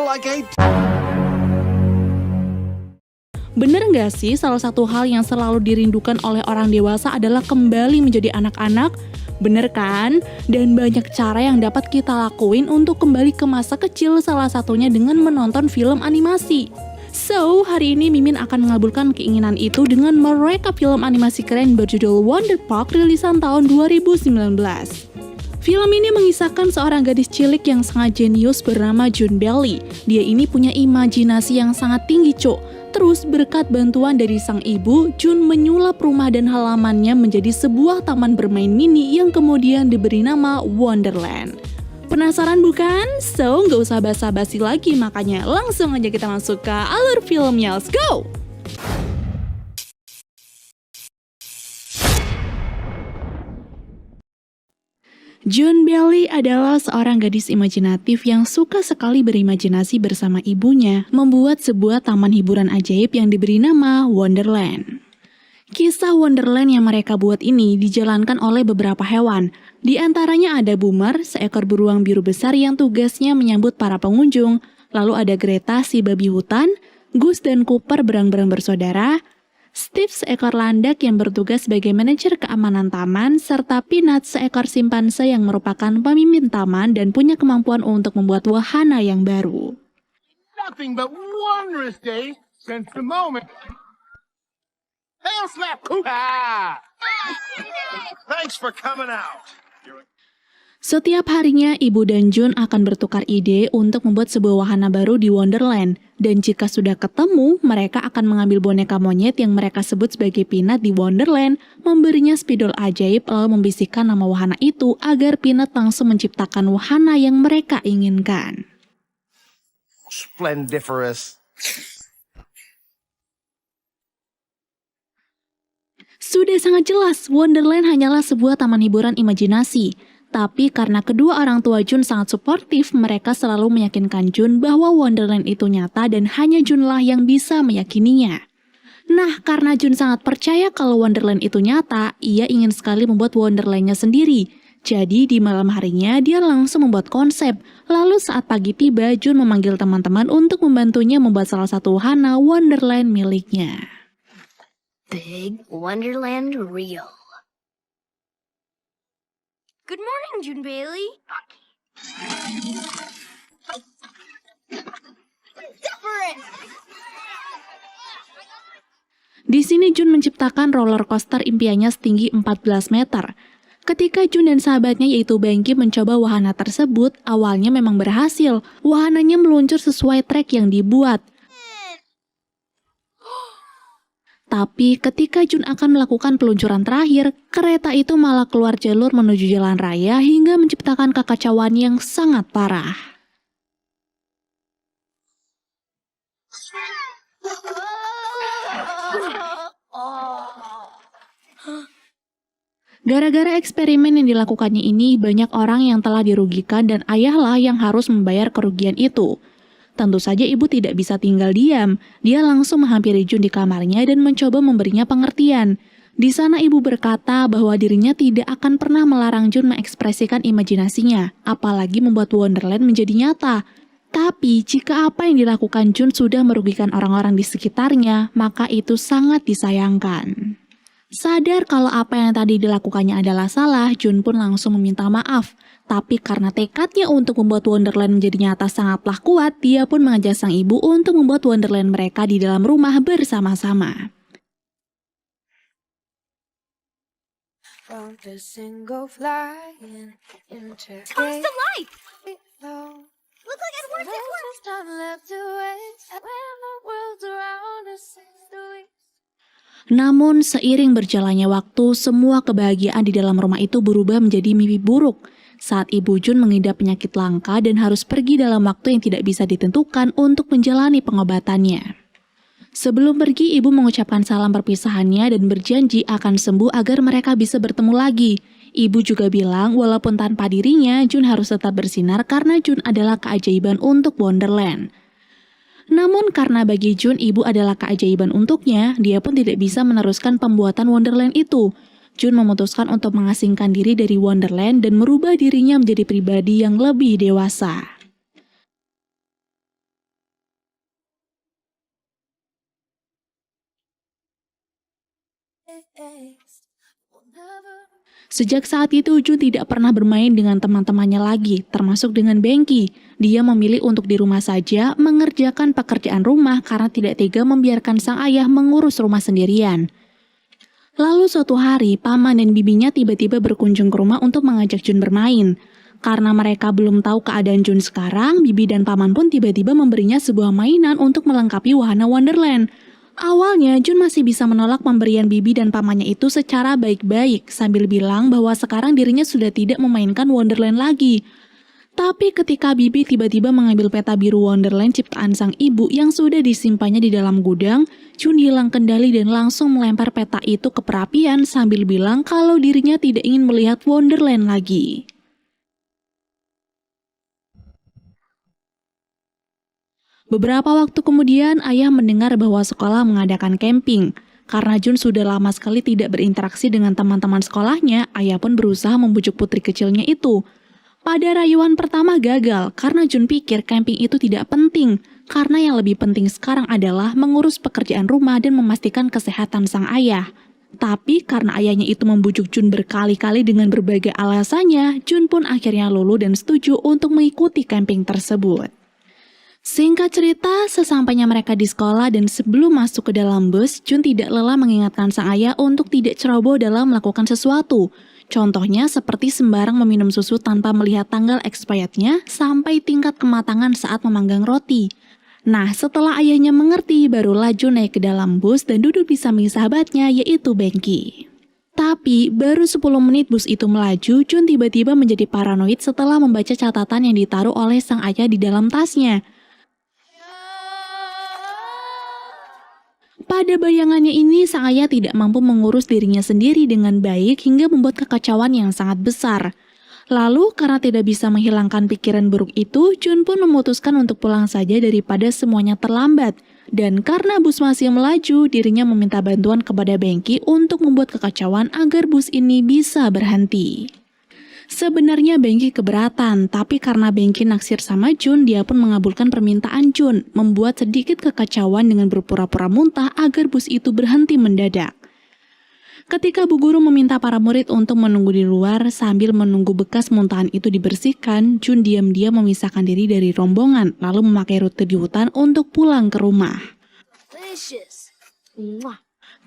like a... Bener nggak sih salah satu hal yang selalu dirindukan oleh orang dewasa adalah kembali menjadi anak-anak? Bener kan? Dan banyak cara yang dapat kita lakuin untuk kembali ke masa kecil, salah satunya dengan menonton film animasi. So, hari ini Mimin akan mengabulkan keinginan itu dengan merekap film animasi keren berjudul Wonder Park rilisan tahun 2019. Film ini mengisahkan seorang gadis cilik yang sangat jenius bernama June Belly. Dia ini punya imajinasi yang sangat tinggi, cok. Terus berkat bantuan dari sang ibu, June menyulap rumah dan halamannya menjadi sebuah taman bermain mini yang kemudian diberi nama Wonderland. Penasaran bukan? So, nggak usah basa-basi lagi, makanya langsung aja kita masuk ke alur filmnya. Let's go! June Belly adalah seorang gadis imajinatif yang suka sekali berimajinasi bersama ibunya, membuat sebuah taman hiburan ajaib yang diberi nama Wonderland. Kisah Wonderland yang mereka buat ini dijalankan oleh beberapa hewan. Di antaranya ada Boomer, seekor beruang biru besar yang tugasnya menyambut para pengunjung. Lalu ada Greta, si babi hutan, Gus dan Cooper berang-berang bersaudara, Steve, seekor landak yang bertugas sebagai manajer keamanan taman, serta Peanut, seekor simpanse yang merupakan pemimpin taman dan punya kemampuan untuk membuat wahana yang baru. Nothing but wondrous day since the moment... Hail slap! Ah! Thanks for coming out. Setiap harinya, Ibu dan June akan bertukar ide untuk membuat sebuah wahana baru di Wonderland. Dan jika sudah ketemu, mereka akan mengambil boneka monyet yang mereka sebut sebagai Peanut di Wonderland, memberinya spidol ajaib lalu membisikkan nama wahana itu agar Peanut langsung menciptakan wahana yang mereka inginkan. Splendiferous. Sudah sangat jelas, Wonderland hanyalah sebuah taman hiburan imajinasi. Tapi karena kedua orang tua June sangat suportif, mereka selalu meyakinkan June bahwa Wonderland itu nyata dan hanya June lah yang bisa meyakininya. Nah, karena June sangat percaya kalau Wonderland itu nyata, ia ingin sekali membuat Wonderland-nya sendiri. Jadi di malam harinya dia langsung membuat konsep. Lalu saat pagi tiba, June memanggil teman-teman untuk membantunya membuat salah satu wahana Wonderland miliknya. Big Wonderland Real. Good morning, June Bailey. Different. Di sini June menciptakan roller coaster impiannya setinggi 14 meter. Ketika June dan sahabatnya yaitu Banky mencoba wahana tersebut, awalnya memang berhasil. Wahananya meluncur sesuai trek yang dibuat. Tapi ketika June akan melakukan peluncuran terakhir, kereta itu malah keluar jalur menuju jalan raya hingga menciptakan kekacauan yang sangat parah. Gara-gara eksperimen yang dilakukannya ini, banyak orang yang telah dirugikan dan ayahlah yang harus membayar kerugian itu. Tentu saja ibu tidak bisa tinggal diam. Dia langsung menghampiri June di kamarnya dan mencoba memberinya pengertian. Di sana ibu berkata bahwa dirinya tidak akan pernah melarang June mengekspresikan imajinasinya, apalagi membuat Wonderland menjadi nyata. Tapi jika apa yang dilakukan June sudah merugikan orang-orang di sekitarnya, maka itu sangat disayangkan. Sadar kalau apa yang tadi dilakukannya adalah salah, June pun langsung meminta maaf. Tapi karena tekadnya untuk membuat Wonderland menjadi nyata sangatlah kuat, dia pun mengajak sang ibu untuk membuat Wonderland mereka di dalam rumah bersama-sama. Comes to life. Look like Edward's at work. Namun seiring berjalannya waktu, semua kebahagiaan di dalam rumah itu berubah menjadi mimpi buruk. Saat Ibu June mengidap penyakit langka dan harus pergi dalam waktu yang tidak bisa ditentukan untuk menjalani pengobatannya. Sebelum pergi, ibu mengucapkan salam perpisahannya dan berjanji akan sembuh agar mereka bisa bertemu lagi. Ibu juga bilang walaupun tanpa dirinya, June harus tetap bersinar karena June adalah keajaiban untuk Wonderland. Namun karena bagi June ibu adalah keajaiban untuknya, dia pun tidak bisa meneruskan pembuatan Wonderland itu. June memutuskan untuk mengasingkan diri dari Wonderland dan merubah dirinya menjadi pribadi yang lebih dewasa. Sejak saat itu, Jun tidak pernah bermain dengan teman-temannya lagi, termasuk dengan Bengki. Dia memilih untuk di rumah saja mengerjakan pekerjaan rumah karena tidak tega membiarkan sang ayah mengurus rumah sendirian. Lalu suatu hari, paman dan bibinya tiba-tiba berkunjung ke rumah untuk mengajak Jun bermain. Karena mereka belum tahu keadaan Jun sekarang, bibi dan paman pun tiba-tiba memberinya sebuah mainan untuk melengkapi wahana Wonderland. Awalnya, Jun masih bisa menolak pemberian bibi dan pamannya itu secara baik-baik, sambil bilang bahwa sekarang dirinya sudah tidak memainkan Wonderland lagi. Tapi ketika bibi tiba-tiba mengambil peta biru Wonderland ciptaan sang ibu yang sudah disimpannya di dalam gudang, Jun hilang kendali dan langsung melempar peta itu ke perapian sambil bilang kalau dirinya tidak ingin melihat Wonderland lagi. Beberapa waktu kemudian, ayah mendengar bahwa sekolah mengadakan camping. Karena Jun sudah lama sekali tidak berinteraksi dengan teman-teman sekolahnya, ayah pun berusaha membujuk putri kecilnya itu. Pada rayuan pertama gagal, karena Jun pikir camping itu tidak penting. Karena yang lebih penting sekarang adalah mengurus pekerjaan rumah dan memastikan kesehatan sang ayah. Tapi karena ayahnya itu membujuk Jun berkali-kali dengan berbagai alasannya, Jun pun akhirnya luluh dan setuju untuk mengikuti camping tersebut. Singkat cerita, sesampainya mereka di sekolah dan sebelum masuk ke dalam bus, Jun tidak lelah mengingatkan sang ayah untuk tidak ceroboh dalam melakukan sesuatu. Contohnya seperti sembarang meminum susu tanpa melihat tanggal expirednya sampai tingkat kematangan saat memanggang roti. Nah, setelah ayahnya mengerti, barulah Jun naik ke dalam bus dan duduk di samping sahabatnya yaitu Bengki. Tapi, baru 10 menit bus itu melaju, Jun tiba-tiba menjadi paranoid setelah membaca catatan yang ditaruh oleh sang ayah di dalam tasnya. Pada bayangannya ini, sang ayah tidak mampu mengurus dirinya sendiri dengan baik hingga membuat kekacauan yang sangat besar. Lalu, karena tidak bisa menghilangkan pikiran buruk itu, Jun pun memutuskan untuk pulang saja daripada semuanya terlambat. Dan karena bus masih melaju, dirinya meminta bantuan kepada Bengki untuk membuat kekacauan agar bus ini bisa berhenti. Sebenarnya Bengki keberatan, tapi karena Bengki naksir sama Jun, dia pun mengabulkan permintaan Jun, membuat sedikit kekacauan dengan berpura-pura muntah agar bus itu berhenti mendadak. Ketika bu guru meminta para murid untuk menunggu di luar sambil menunggu bekas muntahan itu dibersihkan, Jun diam-diam memisahkan diri dari rombongan, lalu memakai rute di hutan untuk pulang ke rumah. Delicious.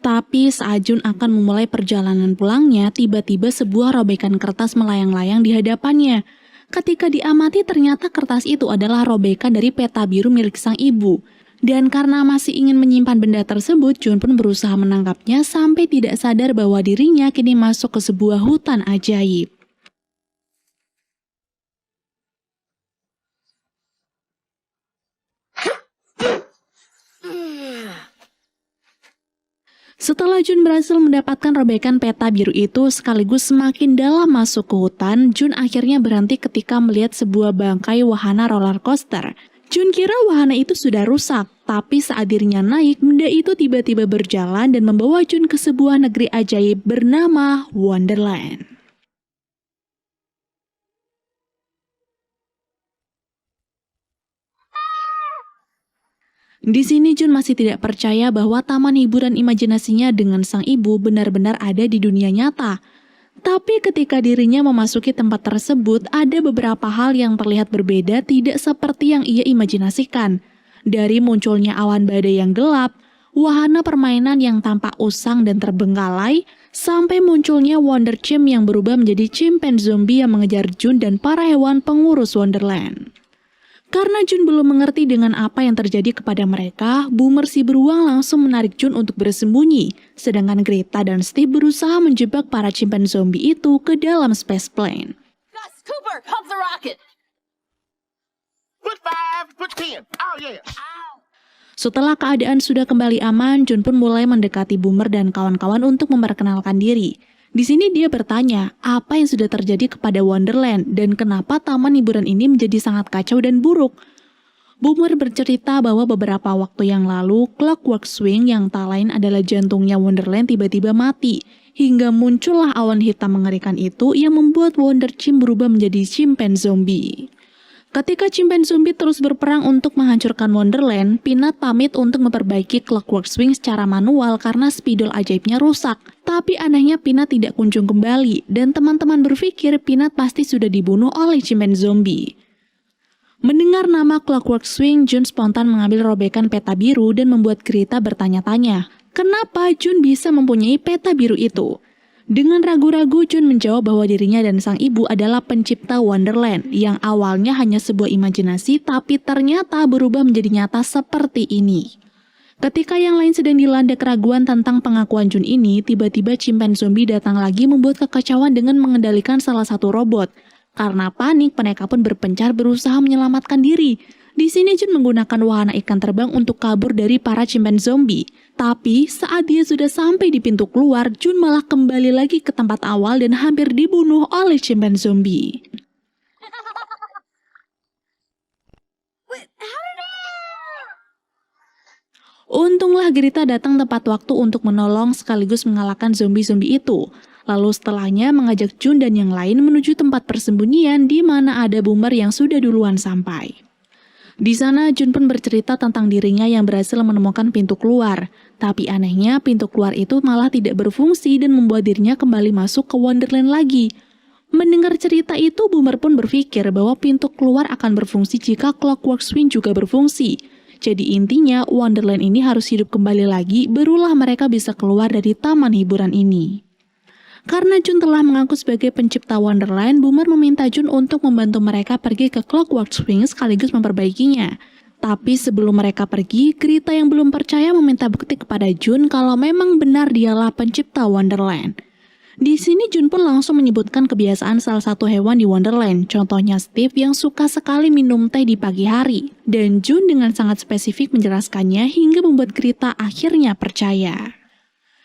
Tapi saat Jun akan memulai perjalanan pulangnya, tiba-tiba sebuah robekan kertas melayang-layang di hadapannya. Ketika diamati ternyata kertas itu adalah robekan dari peta biru milik sang ibu. Dan karena masih ingin menyimpan benda tersebut, Jun pun berusaha menangkapnya sampai tidak sadar bahwa dirinya kini masuk ke sebuah hutan ajaib. Setelah Jun berhasil mendapatkan robekan peta biru itu sekaligus semakin dalam masuk ke hutan, Jun akhirnya berhenti ketika melihat sebuah bangkai wahana roller coaster. Jun kira wahana itu sudah rusak, tapi saat dirinya naik, benda itu tiba-tiba berjalan dan membawa Jun ke sebuah negeri ajaib bernama Wonderland. Di sini Jun masih tidak percaya bahwa taman hiburan imajinasinya dengan sang ibu benar-benar ada di dunia nyata. Tapi ketika dirinya memasuki tempat tersebut, ada beberapa hal yang terlihat berbeda tidak seperti yang ia imajinasikan. Dari munculnya awan badai yang gelap, wahana permainan yang tampak usang dan terbengkalai, sampai munculnya Wonder Chimp yang berubah menjadi chimpanzee zombie yang mengejar Jun dan para hewan pengurus Wonderland. Karena Jun belum mengerti dengan apa yang terjadi kepada mereka, Boomer si beruang langsung menarik Jun untuk bersembunyi, sedangkan Greta dan Steve berusaha menjebak para chimpanzee zombie itu ke dalam space plane. Gus, Cooper, pump the rocket. Put 5, put 10. Oh, yeah. Setelah keadaan sudah kembali aman, Jun pun mulai mendekati Boomer dan kawan-kawan untuk memperkenalkan diri. Di sini dia bertanya, apa yang sudah terjadi kepada Wonderland dan kenapa taman hiburan ini menjadi sangat kacau dan buruk. Boomer bercerita bahwa beberapa waktu yang lalu, Clockwork Swing yang tak lain adalah jantungnya Wonderland tiba-tiba mati. Hingga muncullah awan hitam mengerikan itu yang membuat Wonder Chimp berubah menjadi chimpanzee zombie. Ketika chimpanzee zombie terus berperang untuk menghancurkan Wonderland, Peanut pamit untuk memperbaiki Clockwork Swing secara manual karena spidol ajaibnya rusak. Tapi anehnya Peanut tidak kunjung kembali, dan teman-teman berpikir Peanut pasti sudah dibunuh oleh chimpanzee zombie. Mendengar nama Clockwork Swing, Jun spontan mengambil robekan peta biru dan membuat Greta bertanya-tanya, kenapa Jun bisa mempunyai peta biru itu? Dengan ragu-ragu, Jun menjawab bahwa dirinya dan sang ibu adalah pencipta Wonderland yang awalnya hanya sebuah imajinasi tapi ternyata berubah menjadi nyata seperti ini. Ketika yang lain sedang dilanda keraguan tentang pengakuan Jun ini, tiba-tiba chimpanzee zombie datang lagi membuat kekacauan dengan mengendalikan salah satu robot. Karena panik, mereka pun berpencar berusaha menyelamatkan diri. Di sini Jun menggunakan wahana ikan terbang untuk kabur dari para chimpanzee zombie. Tapi saat dia sudah sampai di pintu keluar, Jun malah kembali lagi ke tempat awal dan hampir dibunuh oleh chimpanzee zombie. Untunglah Greta datang tepat waktu untuk menolong sekaligus mengalahkan zombie-zombie itu. Lalu setelahnya mengajak Jun dan yang lain menuju tempat persembunyian di mana ada Boomer yang sudah duluan sampai. Di sana Jun pun bercerita tentang dirinya yang berhasil menemukan pintu keluar. Tapi anehnya pintu keluar itu malah tidak berfungsi dan membuat dirinya kembali masuk ke Wonderland lagi. Mendengar cerita itu, Boomer pun berpikir bahwa pintu keluar akan berfungsi jika Clockwork Swing juga berfungsi. Jadi intinya Wonderland ini harus hidup kembali lagi, barulah mereka bisa keluar dari taman hiburan ini. Karena Jun telah mengaku sebagai pencipta Wonderland, Boomer meminta Jun untuk membantu mereka pergi ke Clockwork Swing sekaligus memperbaikinya. Tapi sebelum mereka pergi, Greta yang belum percaya meminta bukti kepada Jun kalau memang benar dialah pencipta Wonderland. Di sini Jun pun langsung menyebutkan kebiasaan salah satu hewan di Wonderland, contohnya Steve yang suka sekali minum teh di pagi hari. Dan Jun dengan sangat spesifik menjelaskannya hingga membuat Greta akhirnya percaya.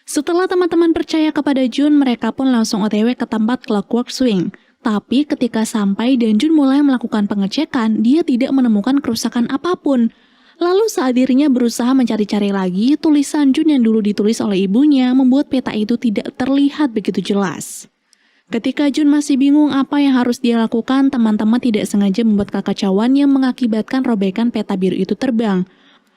Setelah teman-teman percaya kepada Jun, mereka pun langsung OTW ke tempat Clockwork Swing. Tapi ketika sampai dan Jun mulai melakukan pengecekan, dia tidak menemukan kerusakan apapun. Lalu saat dirinya berusaha mencari-cari lagi, tulisan Jun yang dulu ditulis oleh ibunya membuat peta itu tidak terlihat begitu jelas. Ketika Jun masih bingung apa yang harus dia lakukan, teman-teman tidak sengaja membuat kekacauan yang mengakibatkan robekan peta biru itu terbang.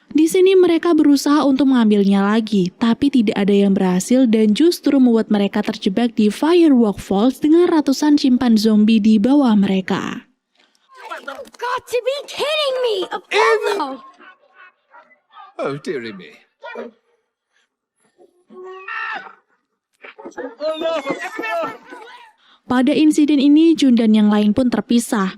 Di sini mereka berusaha untuk mengambilnya lagi, tapi tidak ada yang berhasil dan justru membuat mereka terjebak di Firewalk Falls dengan ratusan chimpanzee zombie di bawah mereka. Got to be kidding me! Apollo! Oh, dearie me. Pada insiden ini, Jun dan yang lain pun terpisah.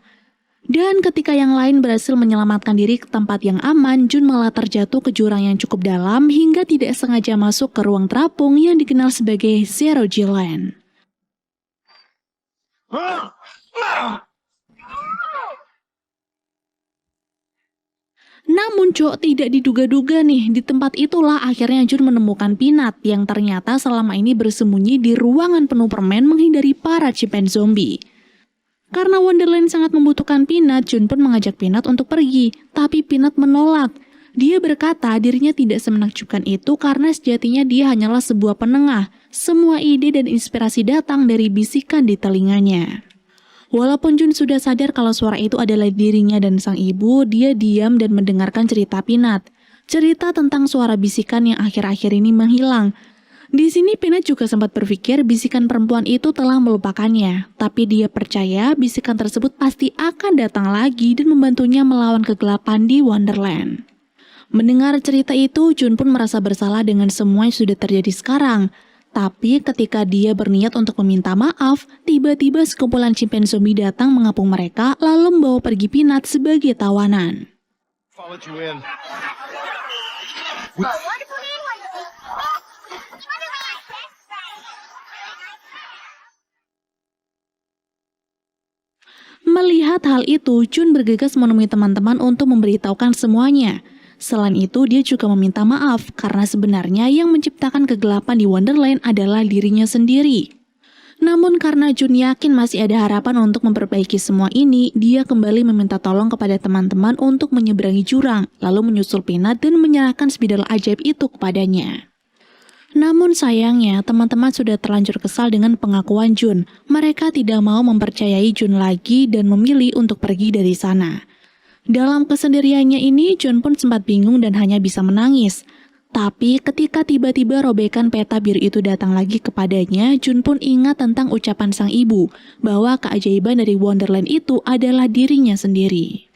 Dan ketika yang lain berhasil menyelamatkan diri ke tempat yang aman, Jun malah terjatuh ke jurang yang cukup dalam hingga tidak sengaja masuk ke ruang terapung yang dikenal sebagai Zero G Land. Namun tidak diduga-duga nih, di tempat itulah akhirnya Jun menemukan Peanut yang ternyata selama ini bersembunyi di ruangan penuh permen menghindari para chimpanzee zombie. Karena Wonderland sangat membutuhkan Peanut, Jun pun mengajak Peanut untuk pergi, tapi Peanut menolak. Dia berkata dirinya tidak semenakjubkan itu karena sejatinya dia hanyalah sebuah penengah. Semua ide dan inspirasi datang dari bisikan di telinganya. Walaupun Jun sudah sadar kalau suara itu adalah dirinya dan sang ibu, dia diam dan mendengarkan cerita Peanut. Cerita tentang suara bisikan yang akhir-akhir ini menghilang. Di sini Peanut juga sempat berpikir bisikan perempuan itu telah melupakannya, tapi dia percaya bisikan tersebut pasti akan datang lagi dan membantunya melawan kegelapan di Wonderland. Mendengar cerita itu, Jun pun merasa bersalah dengan semua yang sudah terjadi sekarang. Tapi ketika dia berniat untuk meminta maaf, tiba-tiba sekumpulan chimpanzee zombie datang mengapung mereka lalu membawa pergi Peanut sebagai tawanan. Followed you in. Melihat hal itu, Jun bergegas menemui teman-teman untuk memberitahukan semuanya. Selain itu, dia juga meminta maaf karena sebenarnya yang menciptakan kegelapan di Wonderland adalah dirinya sendiri. Namun karena Jun yakin masih ada harapan untuk memperbaiki semua ini, dia kembali meminta tolong kepada teman-teman untuk menyeberangi jurang, lalu menyusul Peanut dan menyerahkan spidol ajaib itu kepadanya. Namun sayangnya, teman-teman sudah terlanjur kesal dengan pengakuan Jun. Mereka tidak mau mempercayai Jun lagi dan memilih untuk pergi dari sana. Dalam kesendiriannya ini, Jun pun sempat bingung dan hanya bisa menangis. Tapi ketika tiba-tiba robekan peta biru itu datang lagi kepadanya, Jun pun ingat tentang ucapan sang ibu, bahwa keajaiban dari Wonderland itu adalah dirinya sendiri.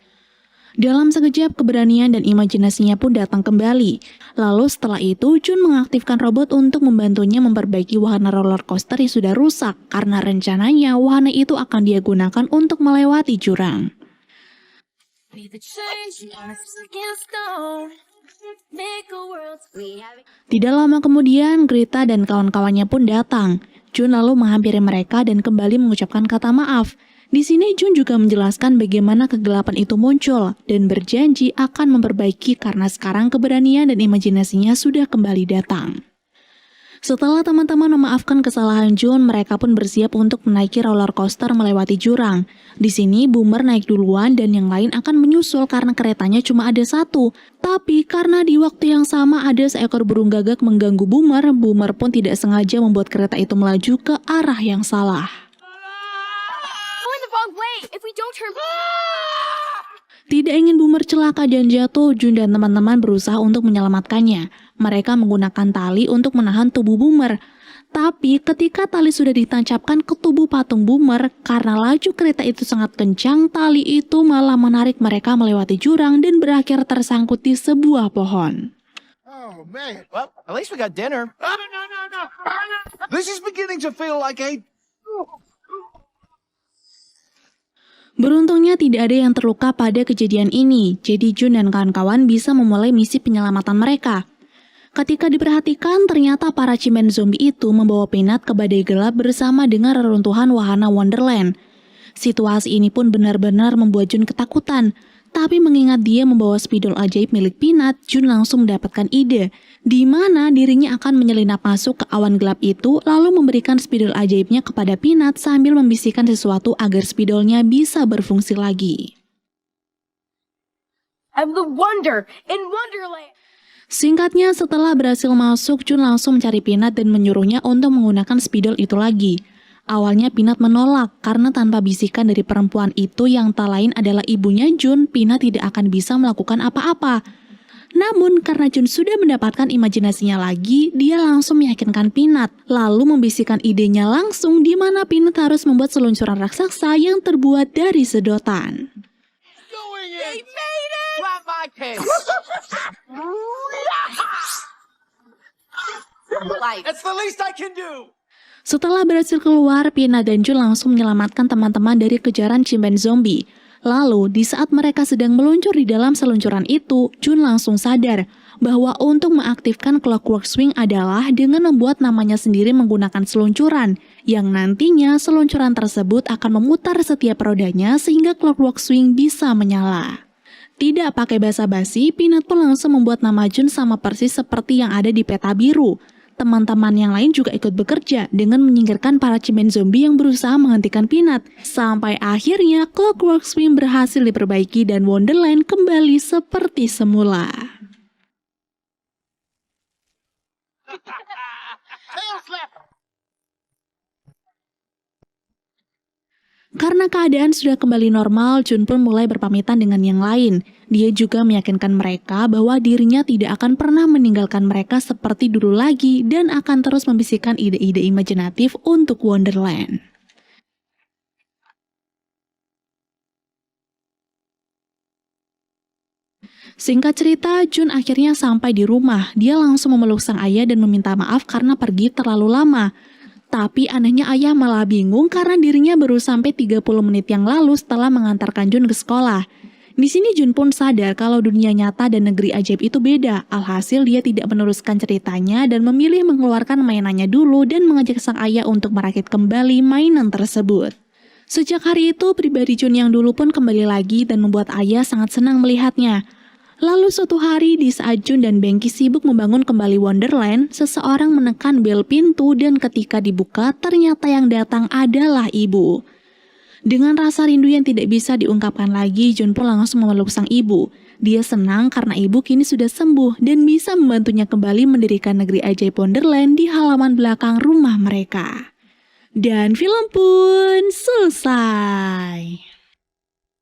Dalam sekejap, keberanian dan imajinasinya pun datang kembali. Lalu setelah itu, Jun mengaktifkan robot untuk membantunya memperbaiki wahana roller coaster yang sudah rusak, karena rencananya wahana itu akan dia gunakan untuk melewati jurang. Be the change, against stone. Make a world we have. Tidak lama kemudian, Greta dan kawan-kawannya pun datang. Jun lalu menghampiri mereka dan kembali mengucapkan kata maaf. Di sini Jun juga menjelaskan bagaimana kegelapan itu muncul dan berjanji akan memperbaiki karena sekarang keberanian dan imajinasinya sudah kembali datang. Setelah teman-teman memaafkan kesalahan Jun, mereka pun bersiap untuk menaiki roller coaster melewati jurang. Di sini Boomer naik duluan dan yang lain akan menyusul karena keretanya cuma ada satu. Tapi karena di waktu yang sama ada seekor burung gagak mengganggu Boomer, Boomer pun tidak sengaja membuat kereta itu melaju ke arah yang salah. Going the wrong way. If we don't turn. Tidak ingin Boomer celaka dan jatuh, Jun dan teman-teman berusaha untuk menyelamatkannya. Mereka menggunakan tali untuk menahan tubuh Boomer. Tapi ketika tali sudah ditancapkan ke tubuh patung Boomer, karena laju kereta itu sangat kencang, tali itu malah menarik mereka melewati jurang dan berakhir tersangkut di sebuah pohon. Oh, man. Well, at least we got dinner. This is beginning to feel like a... Beruntungnya tidak ada yang terluka pada kejadian ini, jadi Jun dan kawan-kawan bisa memulai misi penyelamatan mereka. Ketika diperhatikan, ternyata para cimen zombie itu membawa Peanut ke badai gelap bersama dengan reruntuhan wahana Wonderland. Situasi ini pun benar-benar membuat Jun ketakutan. Tapi mengingat dia membawa spidol ajaib milik Peanut, Jun langsung mendapatkan ide, di mana dirinya akan menyelinap masuk ke awan gelap itu lalu memberikan spidol ajaibnya kepada Peanut sambil membisikkan sesuatu agar spidolnya bisa berfungsi lagi. I'm the wonder in Wonderland. Singkatnya, setelah berhasil masuk, Jun langsung mencari Peanut dan menyuruhnya untuk menggunakan spidol itu lagi. Awalnya Peanut menolak karena tanpa bisikan dari perempuan itu yang tak lain adalah ibunya Jun, Peanut tidak akan bisa melakukan apa-apa. Namun karena Jun sudah mendapatkan imajinasinya lagi, dia langsung meyakinkan Peanut, lalu membisikkan idenya langsung di mana Peanut harus membuat seluncuran raksasa yang terbuat dari sedotan. Doing it! They made it! Slap my pants. That's the least I can do. Setelah berhasil keluar, Peanut dan Jun langsung menyelamatkan teman-teman dari kejaran cimen zombie. Lalu, di saat mereka sedang meluncur di dalam seluncuran itu, Jun langsung sadar bahwa untuk mengaktifkan Clockwork Swing adalah dengan membuat namanya sendiri menggunakan seluncuran, yang nantinya seluncuran tersebut akan memutar setiap rodanya sehingga Clockwork Swing bisa menyala. Tidak pakai basa-basi, Peanut pun langsung membuat nama Jun sama persis seperti yang ada di peta biru. Teman-teman yang lain juga ikut bekerja dengan menyingkirkan para cimen zombie yang berusaha menghentikan Peanut. Sampai akhirnya Clockwork Swing berhasil diperbaiki dan Wonderland kembali seperti semula. Tail slapper. Karena keadaan sudah kembali normal, Jun pun mulai berpamitan dengan yang lain. Dia juga meyakinkan mereka bahwa dirinya tidak akan pernah meninggalkan mereka seperti dulu lagi dan akan terus membisikkan ide-ide imajinatif untuk Wonderland. Singkat cerita, Jun akhirnya sampai di rumah. Dia langsung memeluk sang ayah dan meminta maaf karena pergi terlalu lama. Tapi anehnya ayah malah bingung karena dirinya baru sampai 30 menit yang lalu setelah mengantarkan Jun ke sekolah. Di sini Jun pun sadar kalau dunia nyata dan negeri ajaib itu beda. Alhasil dia tidak meneruskan ceritanya dan memilih mengeluarkan mainannya dulu dan mengajak sang ayah untuk merakit kembali mainan tersebut. Sejak hari itu, pribadi Jun yang dulu pun kembali lagi dan membuat ayah sangat senang melihatnya. Lalu suatu hari di saat Jun dan Bengki sibuk membangun kembali Wonderland, seseorang menekan bel pintu dan ketika dibuka ternyata yang datang adalah ibu. Dengan rasa rindu yang tidak bisa diungkapkan lagi, Jun pun langsung memeluk sang ibu. Dia senang karena ibu kini sudah sembuh dan bisa membantunya kembali mendirikan negeri ajaib Wonderland di halaman belakang rumah mereka. Dan film pun selesai.